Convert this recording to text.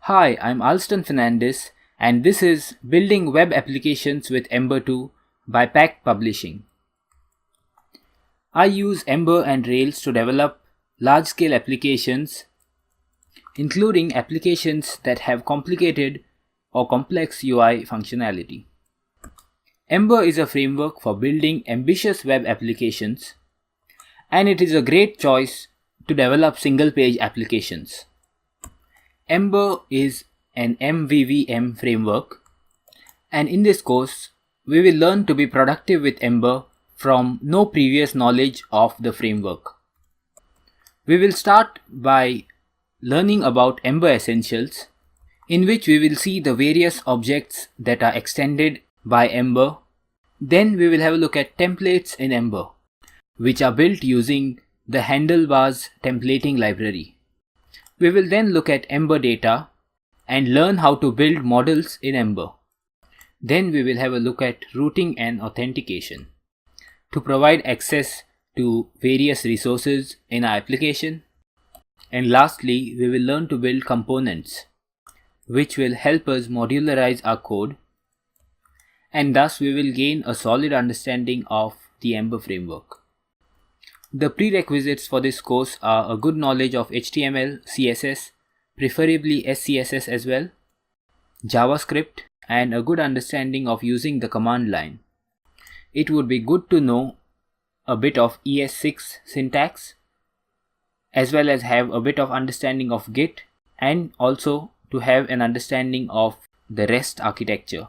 Hi, I'm Alston Fernandez, and this is Building Web Applications with Ember 2 by Pact Publishing. I use Ember and Rails to develop large-scale applications, including applications that have complicated or complex UI functionality. Ember is a framework for building ambitious web applications, and it is a great choice to develop single-page applications. Ember is an MVVM framework, and in this course, we will learn to be productive with Ember from no previous knowledge of the framework. We will start by learning about Ember Essentials, in which we will see the various objects that are extended by Ember. Then we will have a look at templates in Ember, which are built using the handlebars templating library. We will then look at Ember data and learn how to build models in Ember. Then we will have a look at routing and authentication to provide access to various resources in our application. And lastly, we will learn to build components, which will help us modularize our code, and thus we will gain a solid understanding of the Ember framework. The prerequisites for this course are a good knowledge of HTML, CSS, preferably SCSS as well, JavaScript, and a good understanding of using the command line. It would be good to know a bit of ES6 syntax, as well as have a bit of understanding of Git, and also to have an understanding of the REST architecture.